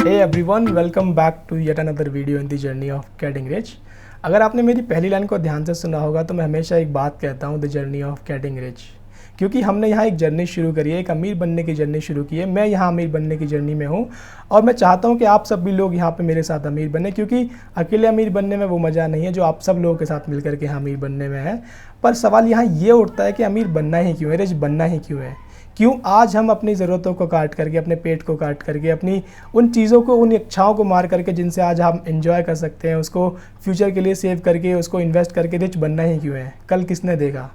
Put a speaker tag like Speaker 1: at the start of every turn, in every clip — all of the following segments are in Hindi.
Speaker 1: Hey everyone, welcome back to yet another video in the journey of getting rich. अगर आपने मेरी पहली लाइन को ध्यान से सुना होगा तो मैं हमेशा एक बात कहता हूँ, the journey of getting rich, क्योंकि हमने यहाँ एक जर्नी शुरू करी है, एक अमीर बनने की जर्नी शुरू की है। मैं यहाँ अमीर बनने की जर्नी में हूँ और मैं चाहता हूँ कि आप सब भी लोग यहाँ पे मेरे साथ अमीर बने, क्योंकि अकेले अमीर बनने में वो मज़ा नहीं है जो आप सब लोगों के साथ मिलकर के यहाँ अमीर बनने में है। पर सवाल यहाँ ये उठता है कि अमीर बनना ही क्यों है, रिच बनना ही क्यों है। क्यों आज हम अपनी ज़रूरतों को काट करके, अपने पेट को काट करके, अपनी उन चीज़ों को, उन इच्छाओं को मार करके जिनसे आज हम एंजॉय कर सकते हैं, उसको फ्यूचर के लिए सेव करके, उसको इन्वेस्ट करके रिच बनना ही क्यों है। कल किसने देखा?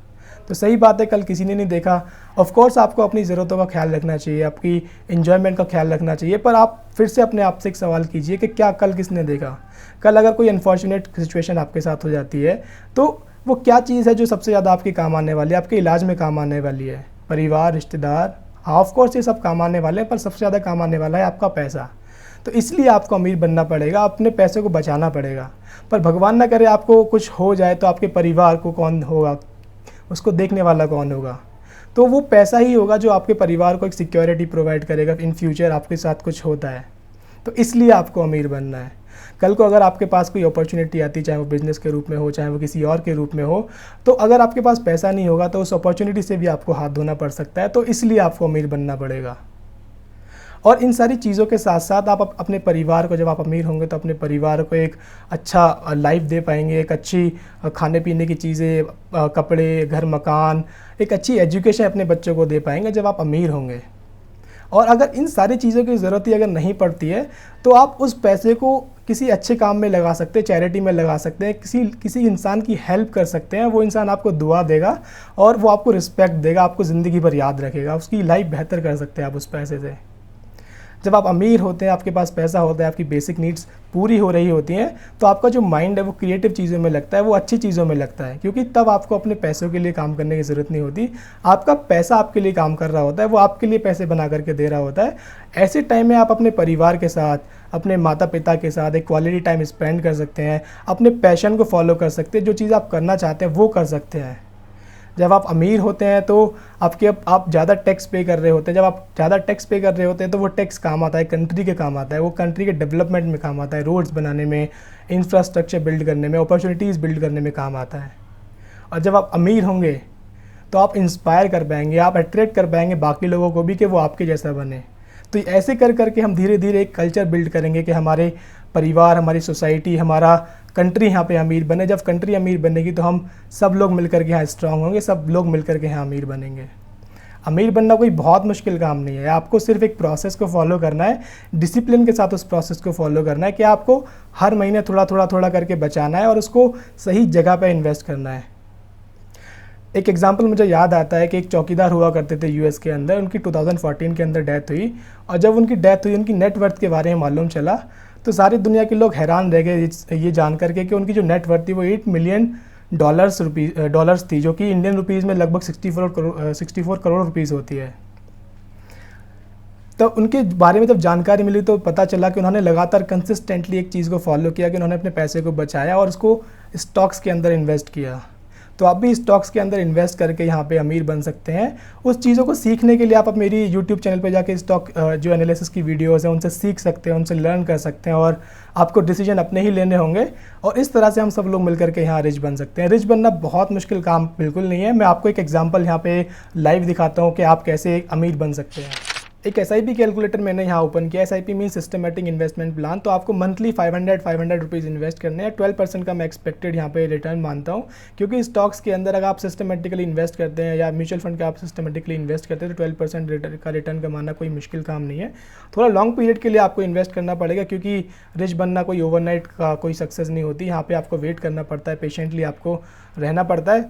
Speaker 1: तो सही बात है, कल किसी ने नहीं देखा। ऑफ कोर्स आपको अपनी ज़रूरतों का ख्याल रखना चाहिए, आपकी इन्जॉयमेंट का ख्याल रखना चाहिए, पर आप फिर से अपने आप से एक सवाल कीजिए कि क्या कल किसने देखा। कल अगर कोई अनफॉर्चुनेट सिचुएशन आपके साथ हो जाती है तो वो क्या चीज़ है जो सबसे ज़्यादा आपके काम आने वाली है, आपके इलाज में काम आने वाली है? परिवार, रिश्तेदार, ऑफ कोर्स ये सब काम आने वाले हैं, पर सबसे ज़्यादा काम आने वाला है आपका पैसा। तो इसलिए आपको अमीर बनना पड़ेगा, अपने पैसे को बचाना पड़ेगा। पर भगवान ना करे आपको कुछ हो जाए तो आपके परिवार को कौन होगा, उसको देखने वाला कौन होगा? तो वो पैसा ही होगा जो आपके परिवार को एक सिक्योरिटी प्रोवाइड करेगा इन फ्यूचर आपके साथ कुछ होता है। तो इसलिए आपको अमीर बनना है। कल को अगर आपके पास कोई अपॉर्चुनिटी आती, चाहे वो बिज़नेस के रूप में हो, चाहे वो किसी और के रूप में हो, तो अगर आपके पास पैसा नहीं होगा तो उस अपॉर्चुनिटी से भी आपको हाथ धोना पड़ सकता है। तो इसलिए आपको अमीर बनना पड़ेगा। और इन सारी चीज़ों के साथ साथ आप अपने परिवार को, जब आप अमीर होंगे तो अपने परिवार को एक अच्छा लाइफ दे पाएंगे, एक अच्छी खाने पीने की चीज़ें, कपड़े, घर, मकान, एक अच्छी एजुकेशन अपने बच्चों को दे पाएंगे जब आप अमीर होंगे। और अगर इन सारी चीज़ों की ज़रूरत ही अगर नहीं पड़ती है तो आप उस पैसे को किसी अच्छे काम में लगा सकते हैं, चैरिटी में लगा सकते हैं, किसी इंसान की हेल्प कर सकते हैं। वो इंसान आपको दुआ देगा और वो आपको रिस्पेक्ट देगा, आपको ज़िंदगी भर याद रखेगा, उसकी लाइफ बेहतर कर सकते हैं आप उस पैसे से। जब आप अमीर होते हैं, आपके पास पैसा होता है, आपकी बेसिक नीड्स पूरी हो रही होती हैं, तो आपका जो माइंड है वो क्रिएटिव चीज़ों में लगता है, वो अच्छी चीज़ों में लगता है, क्योंकि तब आपको अपने पैसों के लिए काम करने की ज़रूरत नहीं होती। आपका पैसा आपके लिए काम कर रहा होता है, वो आपके लिए पैसे बना करके दे रहा होता है। ऐसे टाइम में आप अपने परिवार के साथ, अपने माता पिता के साथ एक क्वालिटी टाइम स्पेंड कर सकते हैं, अपने पैशन को फॉलो कर सकते हैं, जो चीज़ आप करना चाहते हैं वो कर सकते हैं। जब आप अमीर होते हैं तो आप ज़्यादा टैक्स पे कर रहे होते हैं। जब आप ज़्यादा टैक्स पे कर रहे होते हैं तो वो टैक्स काम आता है, कंट्री के काम आता है, वो कंट्री के डेवलपमेंट में काम आता है, रोड्स बनाने में, इंफ्रास्ट्रक्चर बिल्ड करने में, अपॉर्चुनिटीज़ बिल्ड करने में काम आता है। और जब आप अमीर होंगे तो आप इंस्पायर कर पाएंगे, आप अट्रैक्ट कर पाएंगे बाकी लोगों को भी कि वो आपके जैसा बने। तो ऐसे कर करके हम धीरे धीरे एक कल्चर बिल्ड करेंगे कि हमारे परिवार, हमारी सोसाइटी, हमारा कंट्री यहाँ पे अमीर बने। जब कंट्री अमीर बनेगी तो हम सब लोग मिलकर के यहाँ स्ट्रांग होंगे, सब लोग मिलकर के यहाँ अमीर बनेंगे। अमीर बनना कोई बहुत मुश्किल काम नहीं है, आपको सिर्फ एक प्रोसेस को फॉलो करना है, डिसिप्लिन के साथ उस प्रोसेस को फॉलो करना है कि आपको हर महीने थोड़ा करके बचाना है और उसको सही जगह पर इन्वेस्ट करना है। एक एग्जाम्पल मुझे याद आता है कि एक चौकीदार हुआ करते थे यूएस के अंदर, उनकी 2014 के अंदर डेथ हुई, और जब उनकी डेथ हुई उनकी नेटवर्थ के बारे में मालूम चला तो सारी दुनिया के लोग हैरान रह गए ये जान करके कि उनकी जो नेटवर्थ थी वो $8 मिलियन डॉलर्स थी, जो कि इंडियन रुपीज़ में लगभग 64 करोड़ रुपीज़ होती है। तो उनके बारे में जब जानकारी मिली तो पता चला कि उन्होंने लगातार कंसिस्टेंटली एक चीज़ को फॉलो किया कि उन्होंने अपने पैसे को बचाया और उसको स्टॉक्स के अंदर इन्वेस्ट किया। तो आप भी स्टॉक्स के अंदर इन्वेस्ट करके यहाँ पे अमीर बन सकते हैं। उस चीज़ों को सीखने के लिए आप मेरी यूट्यूब चैनल पे जाके स्टॉक जो एनालिसिस की वीडियोस हैं उनसे सीख सकते हैं, उनसे लर्न कर सकते हैं, और आपको डिसीजन अपने ही लेने होंगे। और इस तरह से हम सब लोग मिलकर के यहाँ रिच बन सकते हैं। रिच बनना बहुत मुश्किल काम बिल्कुल नहीं है। मैं आपको एक एग्जाम्पल यहाँ पे लाइव दिखाता हूँ कि आप कैसे एक अमीर बन सकते हैं। एक SIP कैलकुलेटर मैंने यहाँ ओपन किया। SIP mean systematic investment plan. तो आपको मंथली 500 रुपीज़ इन्वेस्ट करने हैं। 12% का मैं एक्सपेक्टेड यहाँ पे रिटर्न मानता हूँ, क्योंकि स्टॉक्स के अंदर अगर आप सिस्टमेटिकली इन्वेस्ट करते हैं या म्यूचुअल फंड का आप सिस्टमेटिकली इन्वेस्ट करते हैं तो 12% का रिटर्न कमाना कोई मुश्किल काम नहीं है। थोड़ा लॉन्ग पीरियड के लिए आपको इन्वेस्ट करना पड़ेगा, क्योंकि रिच बनना कोई ओवरनाइट का कोई सक्सेस नहीं होती। यहाँ पर आपको वेट करना पड़ता है, पेशेंटली आपको रहना पड़ता है।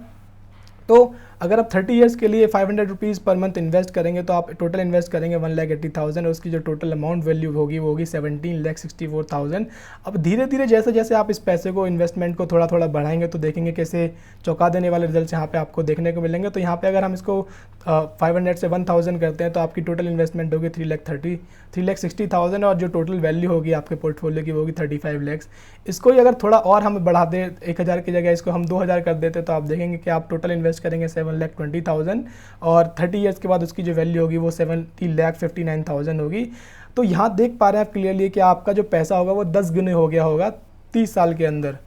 Speaker 1: तो अगर आप 30 इयर्स के लिए 500 रुपीज़ पर मंथ इन्वेस्ट करेंगे तो आप टोटल इन्वेस्ट करेंगे 1,80,000, और उसकी जो टोटल अमाउंट वैल्यू होगी वो होगी 17,64,000। अब धीरे धीरे जैसे जैसे आप इस पैसे को, इन्वेस्टमेंट को थोड़ा बढ़ाएंगे तो देखेंगे कैसे चौंका देने वाले रिजल्ट्स यहाँ पे आपको देखने को मिलेंगे। तो यहाँ पे अगर हम इसको 500 से 1,000 करते हैं तो आपकी टोटल इन्वेस्टमेंट होगी 3,60,000, और जो टोटल वैल्यू होगी आपके पोर्टफोलियो की वो होगी 35 लाख। इसको ही अगर थोड़ा और हम बढ़ा दें, 1,000 की जगह इसको हम 2,000 कर देते तो आप देखेंगे कि आप टोटल इन्वेस्ट करेंगे 7,20,000 और 30 ईयर्स के बाद उसकी जो वैल्यू होगी वो 70,59,000 होगी। तो यहाँ देख पा रहे हैं आप क्लियरली कि आपका जो पैसा होगा वो 10 गुने हो गया होगा 30 साल के अंदर।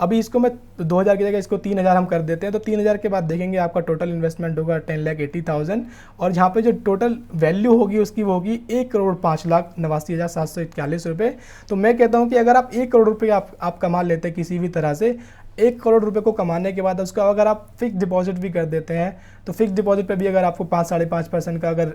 Speaker 1: अभी इसको मैं 2,000 की जगह इसको 3,000 हम कर देते हैं, तो 3,000 के बाद देखेंगे आपका टोटल इन्वेस्टमेंट होगा 10,80,000 और जहाँ पे जो टोटल वैल्यू होगी उसकी वो होगी 1,05,89,741 रुपये। तो मैं कहता हूँ कि अगर आप 1 करोड़ रुपये आप कमा लेते हैं किसी भी तरह से, 1 करोड़ रुपए को कमाने के बाद उसका अगर आप फिक्स डिपॉजिट भी कर देते हैं, तो फिक्स डिपॉजिट पे भी अगर आपको 5-5.5% का अगर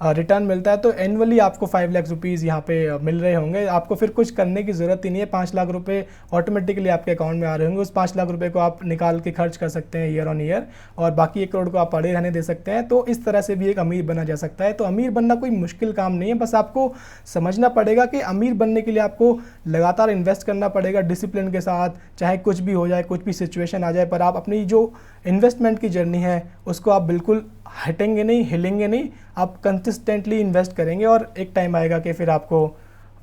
Speaker 1: रिटर्न मिलता है, तो एनुअली आपको 5 लाख रुपीज़ यहाँ पे मिल रहे होंगे। आपको फिर कुछ करने की ज़रूरत ही नहीं है, 5 लाख रुपए ऑटोमेटिकली आपके अकाउंट में आ रहे होंगे। उस 5 लाख रुपए को आप निकाल के खर्च कर सकते हैं ईयर ऑन ईयर, और बाकी 1 करोड़ को आप पड़े रहने दे सकते हैं। तो इस तरह से भी एक अमीर बना जा सकता है। तो अमीर बनना कोई मुश्किल काम नहीं है, बस आपको समझना पड़ेगा कि अमीर बनने के लिए आपको लगातार इन्वेस्ट करना पड़ेगा डिसिप्लिन के साथ, चाहे कुछ भी हो जाए, कुछ भी सिचुएशन आ जाए, पर आप अपनी जो इन्वेस्टमेंट की जर्नी है उसको आप बिल्कुल हटेंगे नहीं, हिलेंगे नहीं, आप कंसिस्टेंटली इन्वेस्ट करेंगे और एक टाइम आएगा कि फिर आपको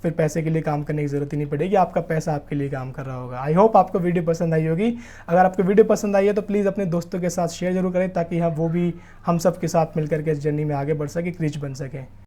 Speaker 1: फिर पैसे के लिए काम करने की ज़रूरत ही नहीं पड़ेगी, आपका पैसा आपके लिए काम कर रहा होगा। आई होप आपको वीडियो पसंद आई होगी। अगर आपको वीडियो पसंद आई है तो प्लीज़ अपने दोस्तों के साथ शेयर जरूर करें, ताकि वो भी हम सब के साथ मिलकर के इस जर्नी में आगे बढ़ सके, रिच बन सकें।